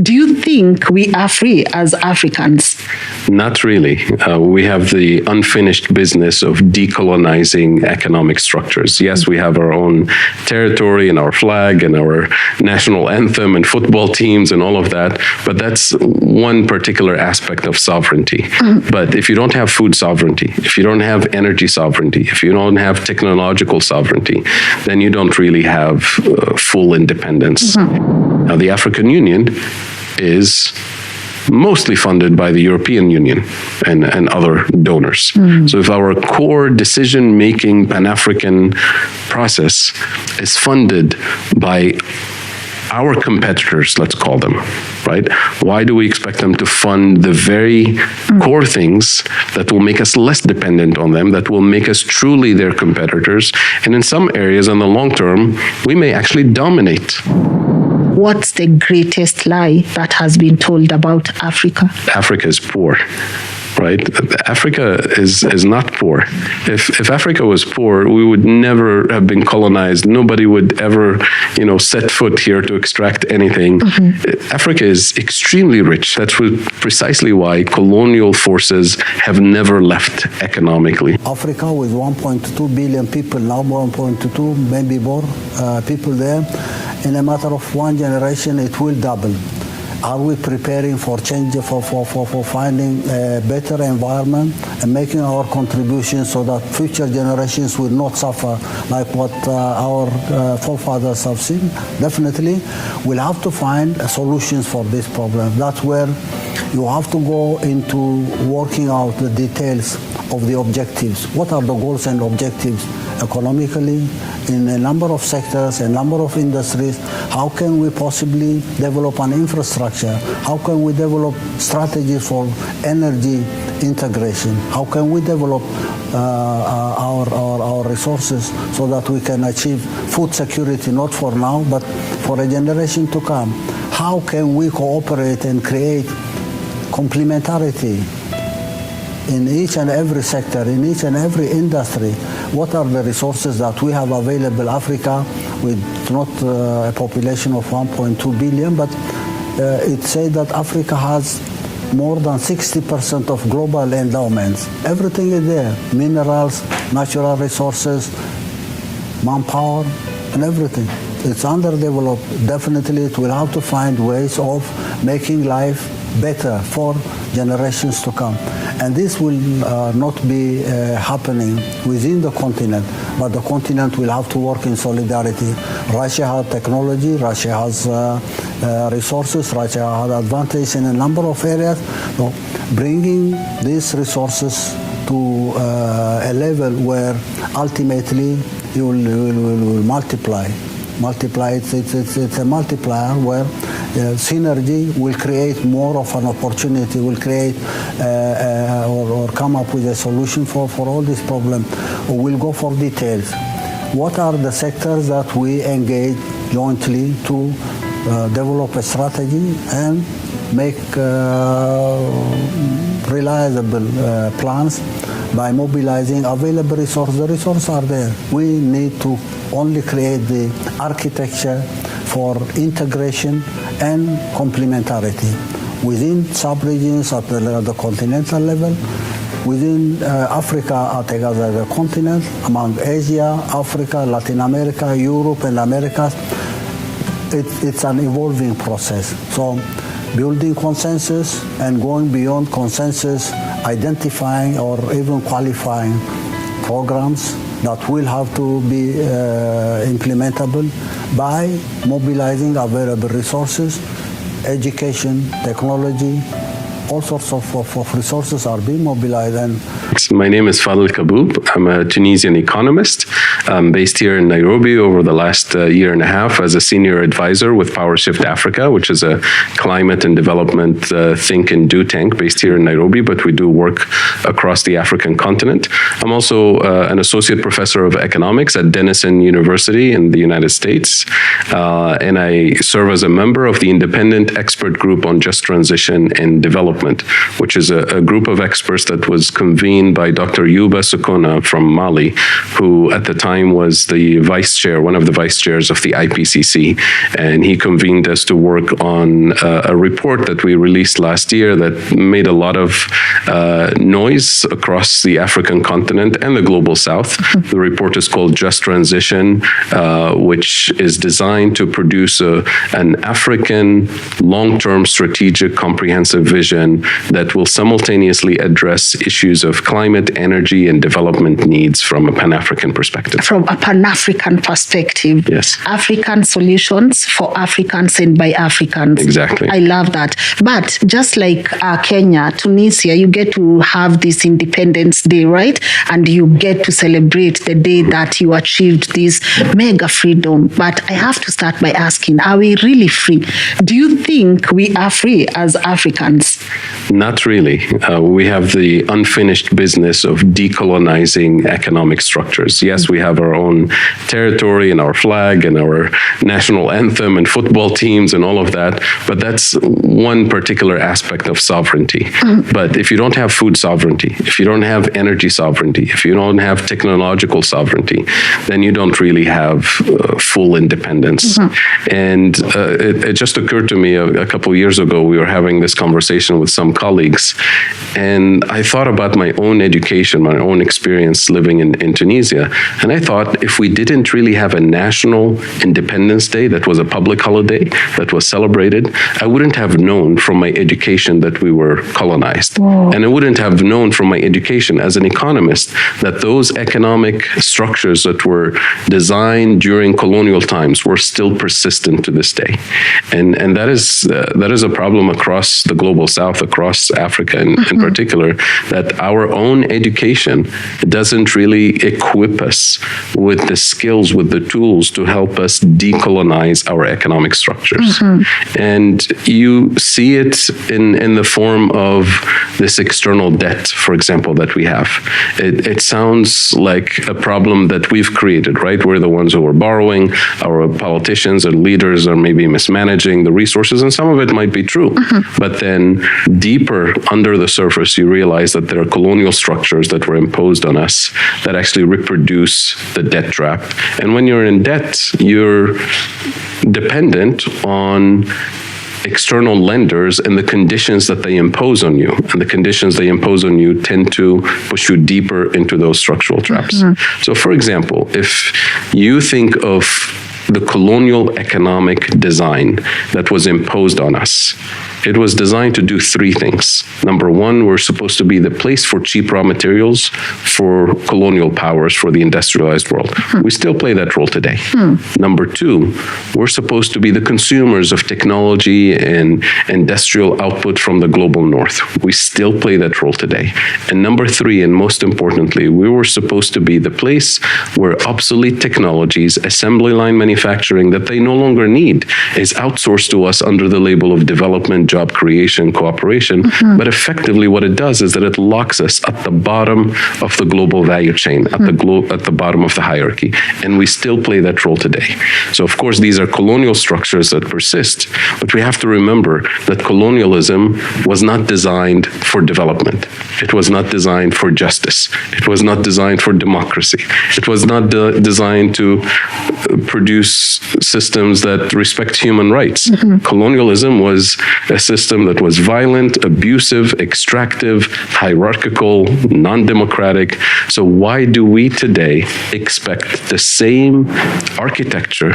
Do you think we are free as Africans? Not really. We have the unfinished business of decolonizing economic structures. Yes, we have our own territory and our flag and our national anthem and football teams and all of that, but that's one particular aspect of sovereignty. But if you don't have food sovereignty, if you don't have energy sovereignty, if you don't have technological sovereignty, then you don't really have full independence. Now, the African Union is mostly funded by the European Union and other donors. So if our core decision-making Pan-African process is funded by our competitors, let's call them, right? Why do we expect them to fund the very core things that will make us less dependent on them, that will make us truly their competitors? And in some areas, in the long term, we may actually dominate. What's the greatest lie that has been told about Africa? Africa is poor, right? Africa is not poor. If Africa was poor, we would never have been colonized. Nobody would ever, set foot here to extract anything. Africa is extremely rich. That's precisely why colonial forces have never left economically. Africa with 1.2 billion people, now 1.2, maybe more people there. In a matter of one generation, it will double. Are we preparing for change, for finding a better environment and making our contribution so that future generations will not suffer like what our forefathers have seen? Definitely, we'll have to find solutions for this problem. That's where you have to go into working out the details of the objectives. What are the goals and objectives economically, in a number of sectors, a number of industries? How can we possibly develop an infrastructure? How can we develop strategies for energy integration? How can we develop our resources so that we can achieve food security, not for now, but for a generation to come? How can we cooperate and create complementarity in each and every sector, in each and every industry? What are the resources that we have available? Africa, with not a population of 1.2 billion, but it said that Africa has more than 60% of global endowments. Everything is there: minerals, natural resources, manpower, and everything. It's underdeveloped. Definitely, it will have to find ways of making life better for generations to come. And this will not be happening within the continent, but the continent will have to work in solidarity. Russia has technology, Russia has resources, Russia has advantage in a number of areas. So bringing these resources to a level where ultimately you will multiply. It's a multiplier where synergy will create more of an opportunity, will create or come up with a solution for all these problems. We'll go for details. What are the sectors that we engage jointly to develop a strategy and make reliable plans by mobilizing available resources? The resources are there. We need to only create the architecture for integration and complementarity within sub-regions at the continental level, within Africa at a continent, among Asia, Africa, Latin America, Europe, and Americas. It's an evolving process. So building consensus and going beyond consensus, identifying or even qualifying programs that will have to be implementable by mobilizing available resources, education, technology. All sorts of resources are being mobilized. And my name is Fadel Kaboub. I'm a Tunisian economist based here in Nairobi over the last year and a half as a senior advisor with PowerShift Africa, which is a climate and development think and do tank based here in Nairobi, but we do work across the African continent. I'm also an associate professor of economics at Denison University in the United States, and I serve as a member of the Independent Expert Group on Just Transition and Development, which is a group of experts that was convened by Dr. Yuba Sukona from Mali, who at the time time was the vice chair, one of the vice chairs of the IPCC, and he convened us to work on a report that we released last year that made a lot of noise across the African continent and the global South. The report is called Just Transition, which is designed to produce an African long-term strategic comprehensive vision that will simultaneously address issues of climate, energy, and development needs from a Pan-African perspective. From a Pan-African perspective. Yes. African solutions for Africans and by Africans. Exactly. I love that. But just like Kenya, Tunisia, you get to have this Independence Day, right? And you get to celebrate the day that you achieved this mega freedom. But I have to start by asking, are we really free? Do you think we are free as Africans? Not really. We have the unfinished business of decolonizing economic structures. Yes, we have our own territory and our flag and our national anthem and football teams and all of that, but that's one particular aspect of sovereignty. But if you don't have food sovereignty, if you don't have energy sovereignty, if you don't have technological sovereignty, then you don't really have full independence. And it just occurred to me a couple of years ago, we were having this conversation with some colleagues, and I thought about my own education, my own experience living in Tunisia, and I thought if we didn't really have a national Independence Day that was a public holiday, that was celebrated, I wouldn't have known from my education that we were colonized. And I wouldn't have known from my education as an economist that those economic structures that were designed during colonial times were still persistent to this day. And that is a problem across the global South, across Africa in particular, that our own education doesn't really equip us with the skills, with the tools to help us decolonize our economic structures. And you see it in the form of this external debt, for example, that we have. It sounds like a problem that we've created, right? We're the ones who are borrowing. Our politicians and leaders are maybe mismanaging the resources, and some of it might be true. But then deeper under the surface, you realize that there are colonial structures that were imposed on us that actually reproduce the debt trap. And when you're in debt, you're dependent on external lenders and the conditions that they impose on you. And the conditions they impose on you tend to push you deeper into those structural traps. So, for example, if you think of the colonial economic design that was imposed on us, it was designed to do three things. Number one, we're supposed to be the place for cheap raw materials for colonial powers, for the industrialized world. We still play that role today. Number two, we're supposed to be the consumers of technology and industrial output from the global north. We still play that role today. And number three, and most importantly, we were supposed to be the place where obsolete technologies, assembly line manufacturing that they no longer need, is outsourced to us under the label of development, job creation, cooperation. But effectively what it does is that it locks us at the bottom of the global value chain, at the bottom of the hierarchy. And we still play that role today. So of course, these are colonial structures that persist, but we have to remember that colonialism was not designed for development. It was not designed for justice. It was not designed for democracy. It was not designed to produce systems that respect human rights. Colonialism was a system that was violent, abusive, extractive, hierarchical, non-democratic. So why do we today expect the same architecture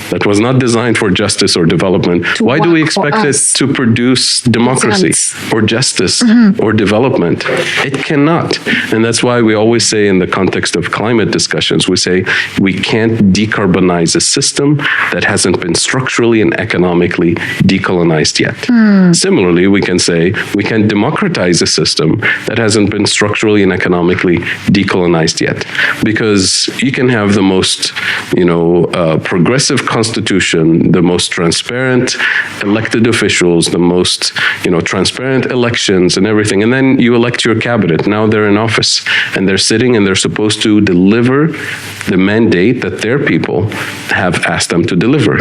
that was not designed for justice or development? Why do we expect it to produce democracy or justice or development? It cannot. And that's why we always say in the context of climate discussions, we say we can't decarbonize a system that hasn't been structurally and economically decolonized yet. Similarly, we can say we can democratize a system that hasn't been structurally and economically decolonized yet. Because you can have the most, progressive constitution, the most transparent elected officials, the most, transparent elections and everything. And then you elect your cabinet. Now they're in office and they're sitting and they're supposed to deliver the mandate that their people have asked them to deliver.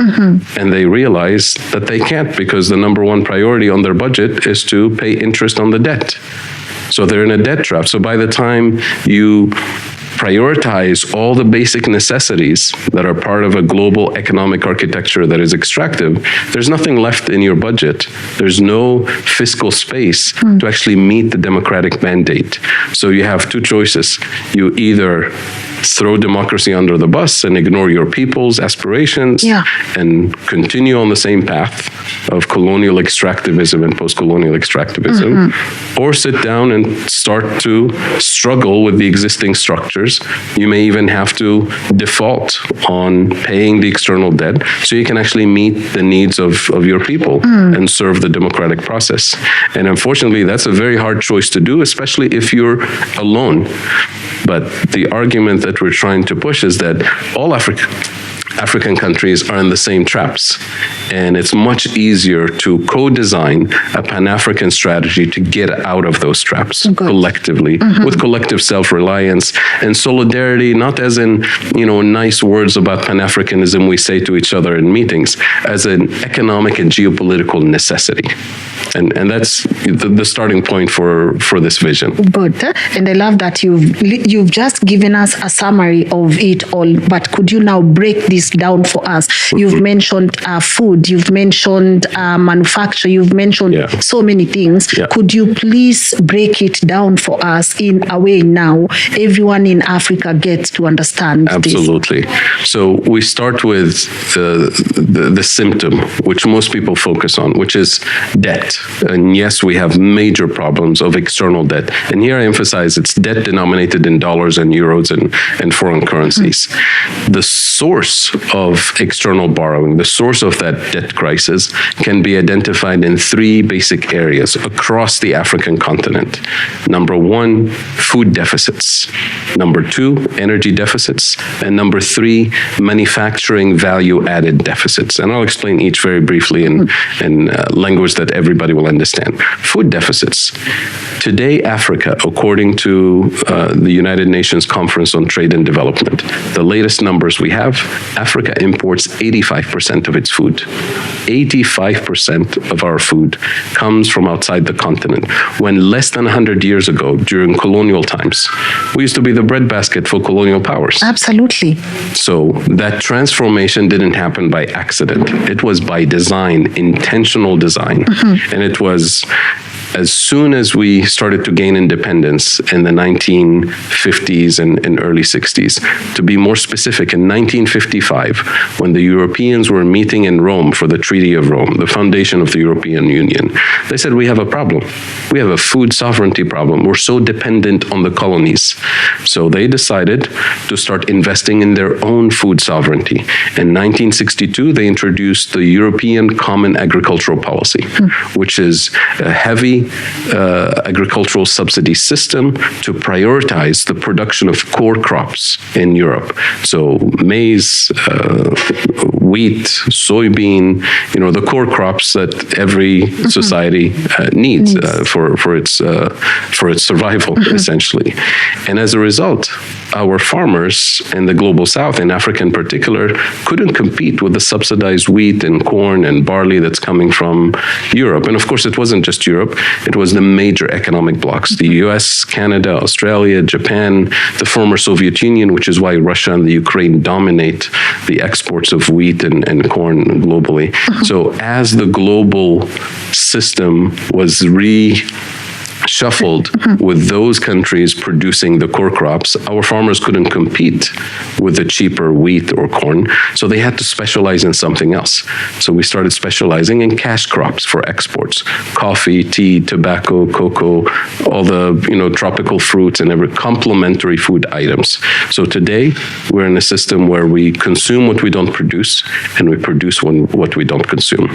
And they realize that they can't because the number one priority on their budget is to pay interest on the debt. So they're in a debt trap. So by the time you prioritize all the basic necessities that are part of a global economic architecture that is extractive, there's nothing left in your budget. There's no fiscal space to actually meet the democratic mandate. So you have two choices. You either throw democracy under the bus and ignore your people's aspirations and continue on the same path of colonial extractivism and post-colonial extractivism, or sit down and start to struggle with the existing structures. You may even have to default on paying the external debt so you can actually meet the needs of your people and serve the democratic process. And unfortunately, that's a very hard choice to do, especially if you're alone. But the argument that we're trying to push is that all African countries are in the same traps. And it's much easier to co-design a Pan-African strategy to get out of those traps collectively, with collective self-reliance and solidarity, not as in, nice words about Pan-Africanism we say to each other in meetings, as an economic and geopolitical necessity. And that's the starting point for this vision. Good. And I love that you've just given us a summary of it all, but could you now break this down for us? You've mentioned food, you've mentioned manufacture, you've mentioned so many things. Could you please break it down for us in a way now everyone in Africa gets to understand Absolutely. this? So we start with the symptom, which most people focus on, which is debt. And yes, we have major problems of external debt. And here I emphasize it's debt denominated in dollars and euros and foreign currencies. The source of external borrowing, the source of that debt crisis, can be identified in three basic areas across the African continent. Number one, food deficits. Number two, energy deficits. And number three, manufacturing value-added deficits. And I'll explain each very briefly in language that everybody will understand. Food deficits. Today, Africa, according to the United Nations Conference on Trade and Development, the latest numbers we have, Africa imports 85% of its food. 85% of our food comes from outside the continent. When less than 100 years ago, during colonial times, we used to be the breadbasket for colonial powers. Absolutely. So that transformation didn't happen by accident. It was by design, intentional design. And it was as soon as we started to gain independence in the 1950s and early 60s. To be more specific, in 1955, when the Europeans were meeting in Rome for the Treaty of Rome, the foundation of the European Union, they said, we have a problem. We have a food sovereignty problem. We're so dependent on the colonies. So they decided to start investing in their own food sovereignty. In 1962, they introduced the European Common Agricultural Policy, which is a heavy agricultural subsidy system to prioritize the production of core crops in Europe. So maize, wheat, soybean, the core crops that every society needs for its survival, essentially. And as a result, our farmers in the global south, in Africa in particular, couldn't compete with the subsidized wheat and corn and barley that's coming from Europe. And of course, it wasn't just Europe. It was the major economic blocs, the US, Canada, Australia, Japan, the former Soviet Union, which is why Russia and the Ukraine dominate the exports of wheat and corn globally. So as the global system was shuffled with those countries producing the core crops, our farmers couldn't compete with the cheaper wheat or corn, so they had to specialize in something else. So we started specializing in cash crops for exports: coffee, tea, tobacco, cocoa, all the tropical fruits and every complementary food items. So today we're in a system where we consume what we don't produce and we produce what we don't consume.